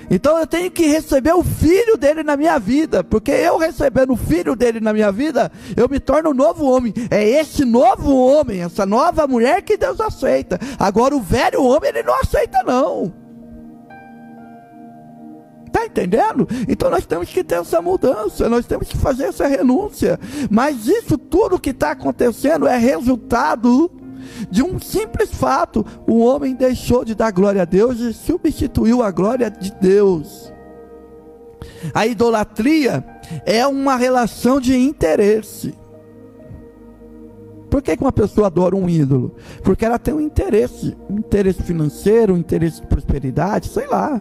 Então eu tenho que receber o Filho dele na minha vida, porque eu recebendo o Filho dele na minha vida, eu me torno um novo homem. É esse novo homem, essa nova mulher que Deus aceita. Agora o velho homem Ele não aceita não. Está entendendo? Então nós temos que ter essa mudança, nós temos que fazer essa renúncia. Mas isso tudo que está acontecendo é resultado de um simples fato: o homem deixou de dar glória a Deus e substituiu a glória de Deus. A idolatria é uma relação de interesse. Por que uma pessoa adora um ídolo? Porque ela tem um interesse financeiro, um interesse de prosperidade, sei lá.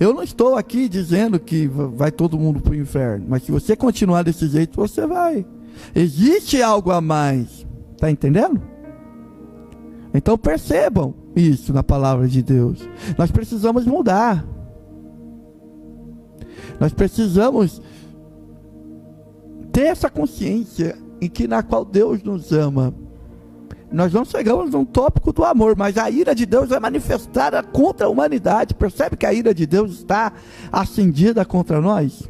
Eu não estou aqui dizendo que vai todo mundo para o inferno, mas se você continuar desse jeito, você vai. Existe algo a mais, está entendendo? Então percebam isso na palavra de Deus. Nós precisamos mudar. Nós precisamos ter essa consciência na qual Deus nos ama. Nós não chegamos num tópico do amor, mas a ira de Deus é manifestada contra a humanidade. Percebe que a ira de Deus está acendida contra nós?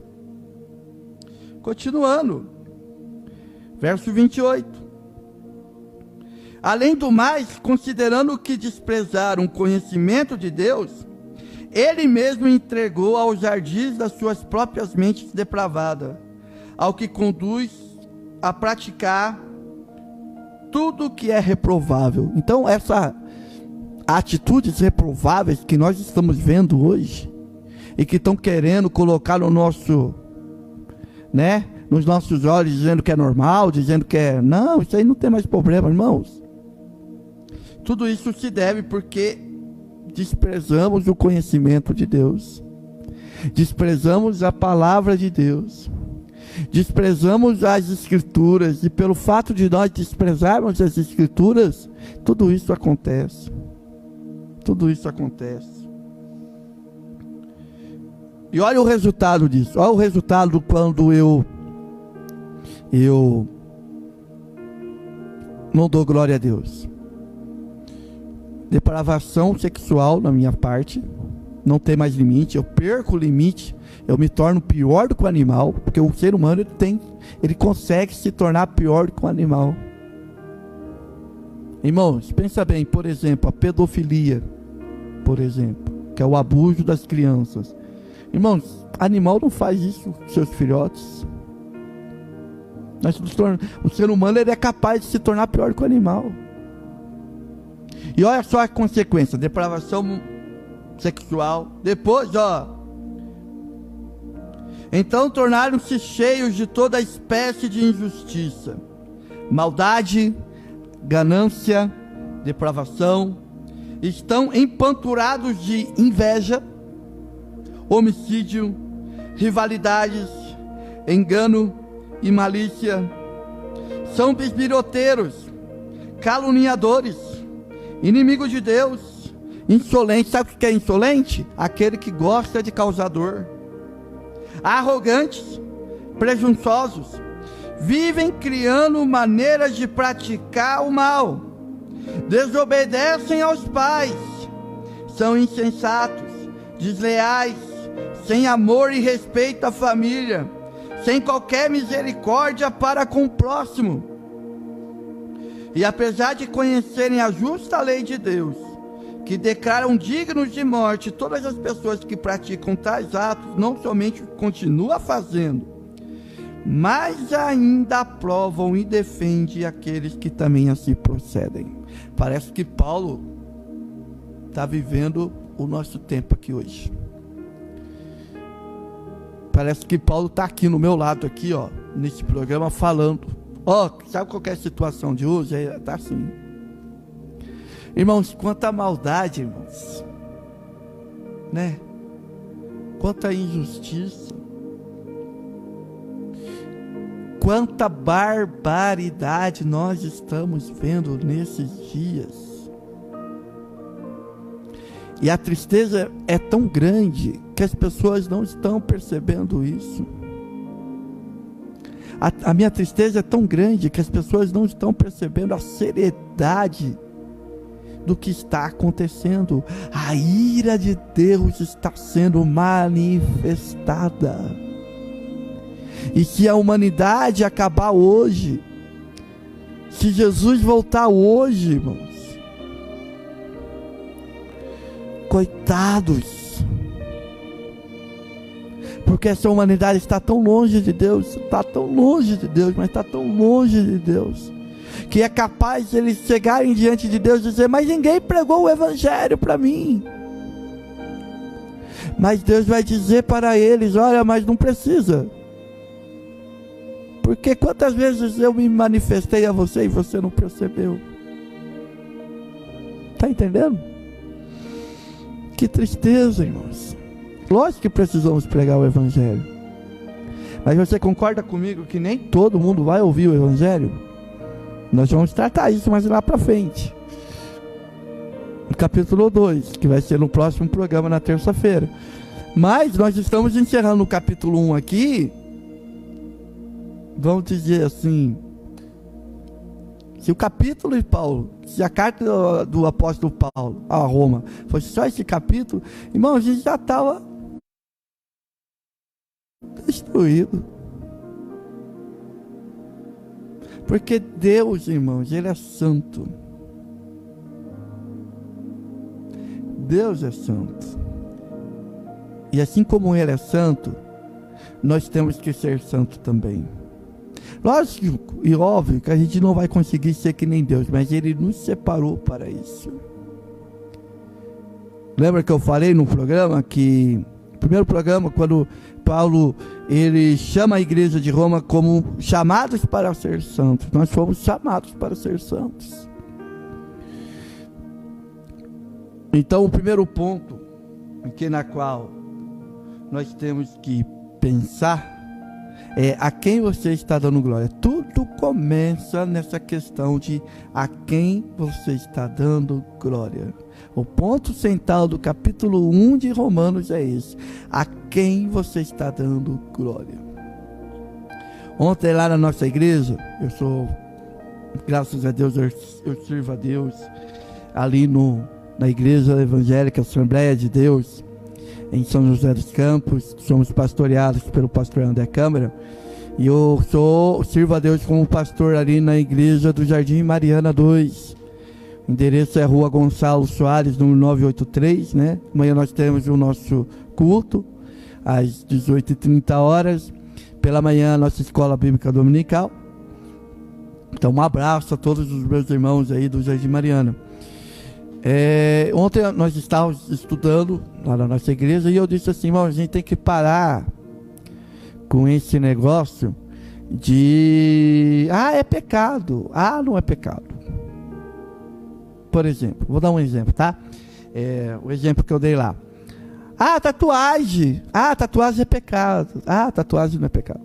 Continuando, verso 28. Além do mais, considerando que desprezaram o conhecimento de Deus, Ele mesmo entregou aos ardis das suas próprias mentes depravadas, ao que conduz a praticar tudo que é reprovável. Então essas atitudes reprováveis que nós estamos vendo hoje, e que estão querendo colocar no nosso, nos nossos olhos, dizendo que é normal, dizendo que é, não, isso aí não tem mais problema, irmãos. Tudo isso se deve porque desprezamos o conhecimento de Deus, desprezamos a palavra de Deus, desprezamos as Escrituras, e pelo fato de nós desprezarmos as Escrituras, tudo isso acontece. Tudo isso acontece. E olha o resultado disso. Olha o resultado quando eu não dou glória a Deus. Depravação sexual na minha parte, não tem mais limite, eu perco o limite, eu me torno pior do que o animal, porque o ser humano ele consegue se tornar pior do que o animal. Irmãos, pensa bem, por exemplo, a pedofilia, por exemplo, que é o abuso das crianças. Irmãos, animal não faz isso com seus filhotes. O ser humano ele é capaz de se tornar pior do que o animal. E olha só a consequência: depravação sexual. Depois, então tornaram-se cheios de toda espécie de injustiça, maldade, ganância, depravação. Estão empanturados de inveja, homicídio, rivalidades, engano e malícia. São bisbilhoteiros, caluniadores, inimigos de Deus, insolentes. Sabe o que é insolente? Aquele que gosta de causar dor. Arrogantes, presunçosos, vivem criando maneiras de praticar o mal, desobedecem aos pais, são insensatos, desleais, sem amor e respeito à família, sem qualquer misericórdia para com o próximo. E apesar de conhecerem a justa lei de Deus, que declaram dignos de morte todas as pessoas que praticam tais atos, não somente continua fazendo, mas ainda aprovam e defendem aqueles que também assim procedem. Parece que Paulo está vivendo o nosso tempo aqui hoje. Parece que Paulo está aqui no meu lado, aqui, ó, nesse programa, falando. Ó, sabe qual que é a situação de hoje? Está assim. Irmãos, quanta maldade, irmãos, né? Quanta injustiça, quanta barbaridade nós estamos vendo nesses dias. E a tristeza é tão grande que as pessoas não estão percebendo isso. A minha tristeza é tão grande que as pessoas não estão percebendo a seriedade do que está acontecendo. A ira de Deus está sendo manifestada. E se a humanidade acabar hoje, se Jesus voltar hoje, irmãos, coitados, porque essa humanidade está tão longe de Deus, está tão longe de Deus, mas está tão longe de Deus, que é capaz de eles chegarem diante de Deus e dizer: mas ninguém pregou o evangelho para mim. Mas Deus vai dizer para eles: olha, mas não precisa, porque quantas vezes eu me manifestei a você e você não percebeu? Está entendendo? Que tristeza, irmãos. Lógico que precisamos pregar o evangelho, mas você concorda comigo que nem todo mundo vai ouvir o evangelho? Nós vamos tratar isso mais lá para frente, no capítulo 2, que vai ser no próximo programa, na terça-feira. Mas nós estamos encerrando o capítulo 1 aqui. Vamos dizer assim, se o capítulo de Paulo, se a carta do apóstolo Paulo a Roma fosse só esse capítulo, irmão, a gente já estava destruído. Porque Deus, irmãos, Ele é santo. Deus é santo. E assim como Ele é santo, nós temos que ser santo também. Lógico e óbvio que a gente não vai conseguir ser que nem Deus, mas Ele nos separou para isso. Lembra que eu falei no programa que, no primeiro programa, quando Paulo, ele chama a igreja de Roma como chamados para ser santos. Nós fomos chamados para ser santos. Então, o primeiro ponto aqui na qual nós temos que pensar é a quem você está dando glória. Tudo começa nessa questão de a quem você está dando glória. O ponto central do capítulo 1 de Romanos é esse: a quem você está dando glória. Ontem lá na nossa igreja, graças a Deus, eu sirvo a Deus ali na igreja evangélica Assembleia de Deus, em São José dos Campos. Somos pastoreados pelo pastor André Câmara, e eu sirvo a Deus como pastor ali na igreja do Jardim Mariana 2. O endereço é Rua Gonçalo Soares, número 983, né? Amanhã nós temos o nosso culto às 18h30. Pela manhã, a nossa escola bíblica dominical. Então, um abraço a todos os meus irmãos aí do Jardim Mariana. Ontem nós estávamos estudando lá na nossa igreja, e eu disse assim: irmão, a gente tem que parar com esse negócio de é pecado, não é pecado. Por exemplo, vou dar um exemplo, tá? O exemplo que eu dei lá: tatuagem, tatuagem é pecado, tatuagem não é pecado.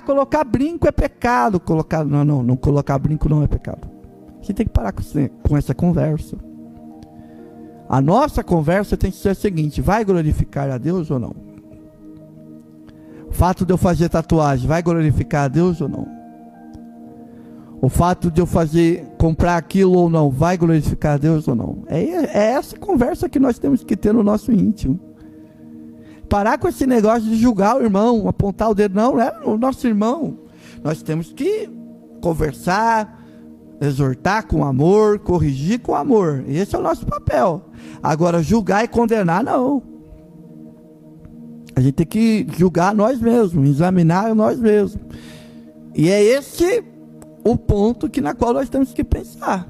Colocar brinco é pecado. Não colocar brinco não é pecado. Você tem que parar com essa conversa. A nossa conversa tem que ser a seguinte: vai glorificar a Deus ou não? O fato de eu fazer tatuagem vai glorificar a Deus ou não? O fato de eu comprar aquilo ou não, vai glorificar a Deus ou não? É essa conversa que nós temos que ter no nosso íntimo. Parar com esse negócio de julgar o irmão, apontar o dedo. Não é o nosso irmão. Nós temos que conversar, exortar com amor, corrigir com amor. Esse é o nosso papel. Agora, julgar e condenar, não. A gente tem que julgar nós mesmos, examinar nós mesmos. E é esse o ponto na qual nós temos que pensar.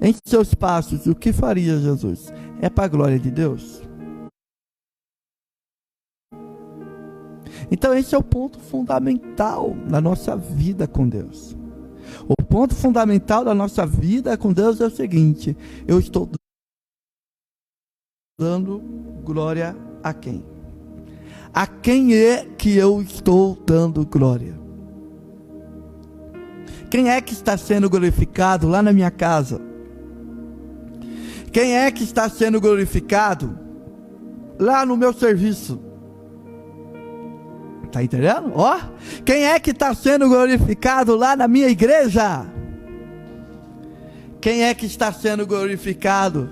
Em seus passos, o que faria Jesus? É para a glória de Deus? Então esse é o ponto fundamental da nossa vida com Deus. O ponto fundamental da nossa vida com Deus é o seguinte: eu estou dando glória a quem? A quem é que eu estou dando glória? Quem é que está sendo glorificado lá na minha casa? Quem é que está sendo glorificado lá no meu serviço? Está entendendo? Ó, quem é que está sendo glorificado lá na minha igreja? Quem é que está sendo glorificado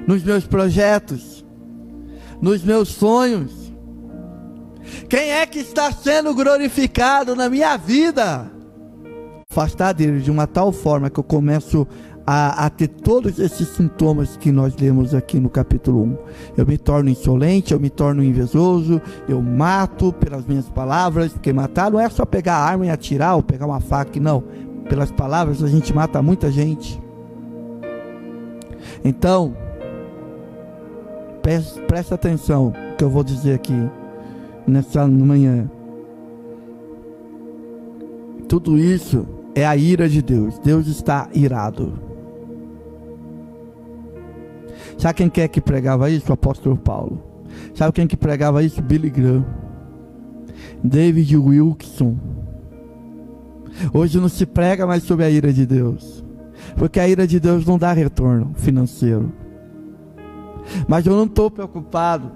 nos meus projetos, nos meus sonhos? Quem é que está sendo glorificado na minha vida? Afastar dele de uma tal forma que eu começo a ter todos esses sintomas que nós lemos aqui no capítulo 1. Eu me torno insolente, eu me torno invejoso, eu mato pelas minhas palavras, porque matar não é só pegar a arma e atirar ou pegar uma faca, não. Pelas palavras a gente mata muita gente. Então, presta atenção no que eu vou dizer aqui nessa manhã. Tudo isso é a ira de Deus. Deus está irado. Sabe quem que pregava isso? O apóstolo Paulo. Sabe quem que pregava isso? Billy Graham, David Wilkerson. Hoje não se prega mais sobre a ira de Deus, porque a ira de Deus não dá retorno financeiro. Mas eu não estou preocupado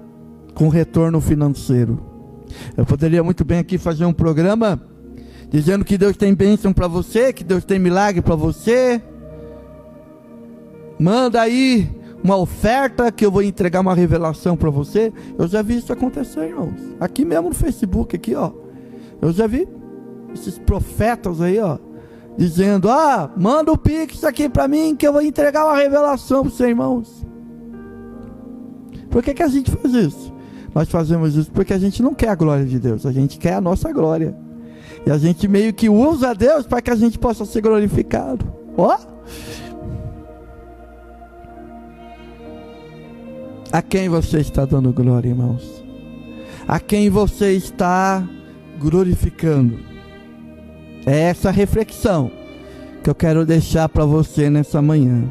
com retorno financeiro. Eu poderia muito bem aqui fazer um programa dizendo que Deus tem bênção para você, que Deus tem milagre para você. Manda aí uma oferta que eu vou entregar uma revelação para você. Eu já vi isso acontecer, irmãos. Aqui mesmo no Facebook, aqui, ó. Eu já vi esses profetas aí, ó, dizendo: manda o Pix aqui para mim que eu vou entregar uma revelação para você, irmãos. Por que a gente faz isso? Nós fazemos isso porque a gente não quer a glória de Deus, a gente quer a nossa glória. E a gente meio que usa Deus para que a gente possa ser glorificado. Ó! A quem você está dando glória, irmãos? A quem você está glorificando? É essa reflexão que eu quero deixar para você nessa manhã.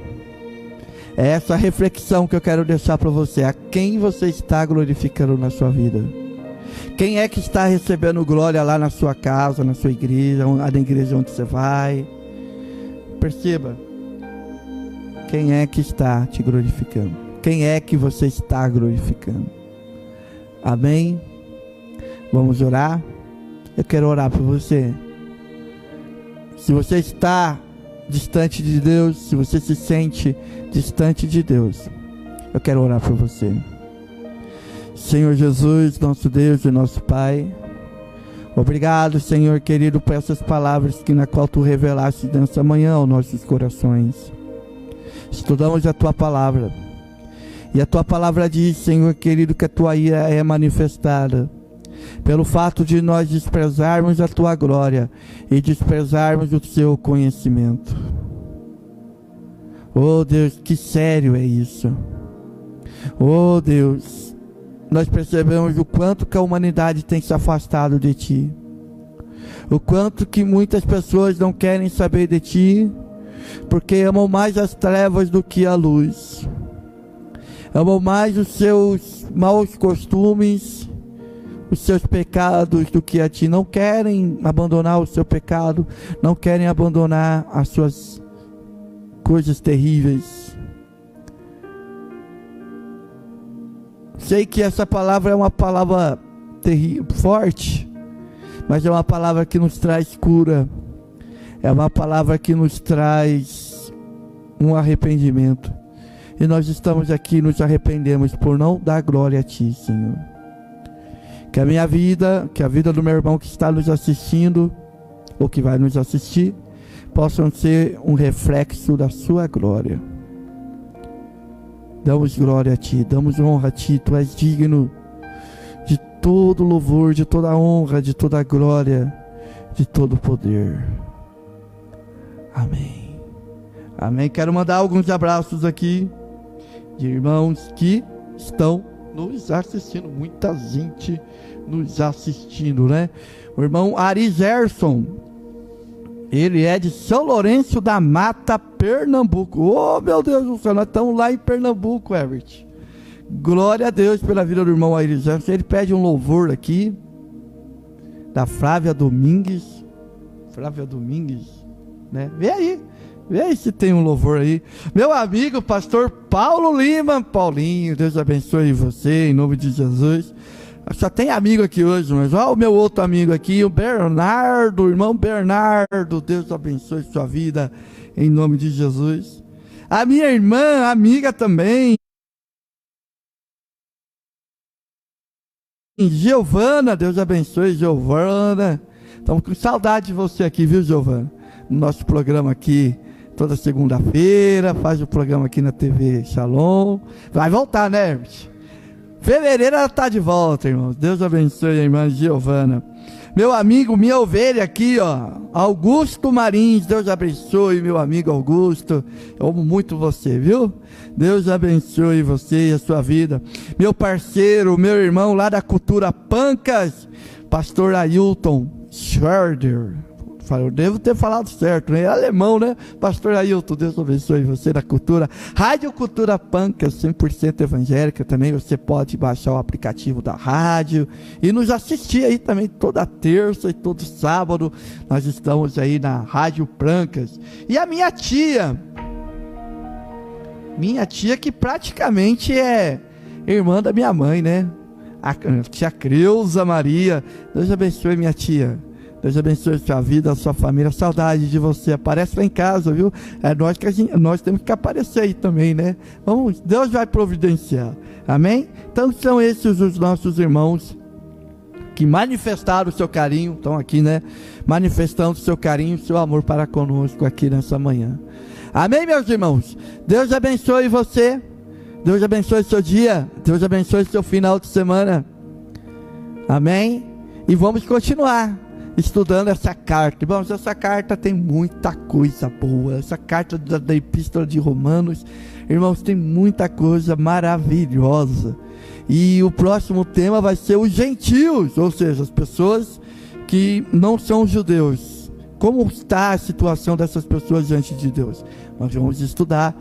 É essa reflexão que eu quero deixar para você. A quem você está glorificando na sua vida? Quem é que está recebendo glória lá na sua casa, na sua igreja, na igreja onde você vai? Perceba. Quem é que está te glorificando? Quem é que você está glorificando? Amém? Vamos orar? Eu quero orar por você. Se você está distante de Deus, se você se sente distante de Deus, eu quero orar por você. Senhor Jesus, nosso Deus e nosso Pai, obrigado, Senhor querido, por essas palavras que na qual Tu revelaste nessa manhã aos nossos corações. Estudamos a Tua palavra, e a Tua palavra diz, Senhor querido, que a Tua ira é manifestada pelo fato de nós desprezarmos a Tua glória e desprezarmos o Seu conhecimento. Oh Deus, que sério é isso. Oh Deus, nós percebemos o quanto que a humanidade tem se afastado de Ti, o quanto que muitas pessoas não querem saber de Ti, porque amam mais as trevas do que a luz, amam mais os seus maus costumes, os seus pecados do que a Ti. Não querem abandonar o seu pecado, não querem abandonar as suas coisas terríveis. Sei que essa palavra é uma palavra forte, mas é uma palavra que nos traz cura, é uma palavra que nos traz um arrependimento, e nós estamos aqui, nos arrependemos por não dar glória a Ti, Senhor. Que a minha vida, que a vida do meu irmão que está nos assistindo, ou que vai nos assistir, possam ser um reflexo da sua glória. Damos glória a Ti, damos honra a Ti. Tu és digno de todo louvor, de toda honra, de toda glória, de todo poder. Amém. Amém. Quero mandar alguns abraços aqui de irmãos que estão nos assistindo. Muita gente nos assistindo, né? O irmão Ari Gerson, ele é de São Lourenço da Mata, Pernambuco. Oh, meu Deus do céu, nós estamos lá em Pernambuco, Herbert. Glória a Deus pela vida do irmão Ari Gerson. Ele pede um louvor aqui, da Flávia Domingues. Flávia Domingues, né? Vê aí se tem um louvor aí. Meu amigo, pastor Paulo Lima. Paulinho, Deus abençoe você, em nome de Jesus. Só tem amigo aqui hoje, mas olha o meu outro amigo aqui, o Bernardo, o irmão Bernardo. Deus abençoe sua vida, em nome de Jesus. A minha irmã, amiga também, Giovana. Deus abençoe, Giovana. Estamos com saudade de você aqui, viu, Giovana? No nosso programa aqui, toda segunda-feira, faz o programa aqui na TV Shalom. Vai voltar, né, Herbert? Fevereiro ela está de volta, irmãos. Deus abençoe a irmã Giovana. Meu amigo, minha ovelha aqui, ó, Augusto Marins. Deus abençoe, meu amigo Augusto. Eu amo muito você, viu? Deus abençoe você e a sua vida. Meu parceiro, meu irmão lá da Cultura Pancas, pastor Ailton Schwerder. Eu devo ter falado certo, né? É alemão, né? Pastor Ailton, Deus abençoe você da Cultura. Rádio Cultura Pancas, 100% evangélica também. Você pode baixar o aplicativo da rádio e nos assistir aí também toda terça e todo sábado. Nós estamos aí na Rádio Pancas. E a minha tia que praticamente é irmã da minha mãe, né? A tia Creuza Maria. Deus abençoe minha tia. Deus abençoe a sua vida, a sua família. Saudade de você. Aparece lá em casa, viu? É nós temos que aparecer aí também, né? Vamos, Deus vai providenciar. Amém? Então são esses os nossos irmãos que manifestaram o seu carinho. Estão aqui, né? Manifestando o seu carinho, o seu amor para conosco aqui nessa manhã. Amém, meus irmãos? Deus abençoe você. Deus abençoe seu dia. Deus abençoe seu final de semana. Amém? E vamos continuar estudando essa carta. Irmãos, essa carta tem muita coisa boa. Essa carta da Epístola de Romanos, irmãos, tem muita coisa maravilhosa. E o próximo tema vai ser os gentios, ou seja, as pessoas que não são judeus. Como está a situação dessas pessoas diante de Deus? Nós vamos estudar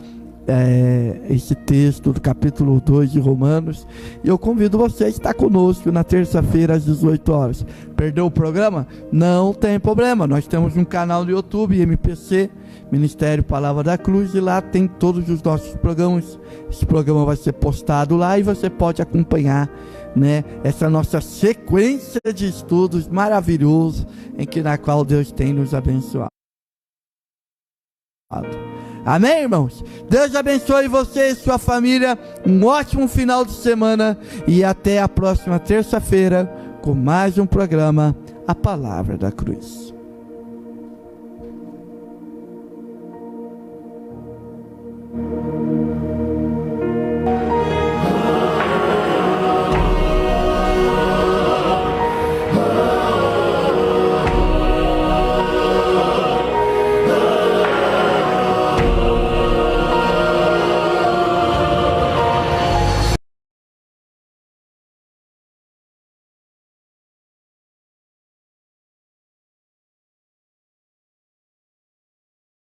esse texto do capítulo 2 de Romanos, e eu convido você a estar conosco na terça-feira às 18 horas. Perdeu o programa? Não tem problema, nós temos um canal no YouTube, MPC, Ministério Palavra da Cruz, e lá tem todos os nossos programas. Esse programa vai ser postado lá e você pode acompanhar, né, essa nossa sequência de estudos maravilhosos na qual Deus tem nos abençoado. Amém, irmãos? Deus abençoe você e sua família. Um ótimo final de semana. E até a próxima terça-feira com mais um programa, A Palavra da Cruz.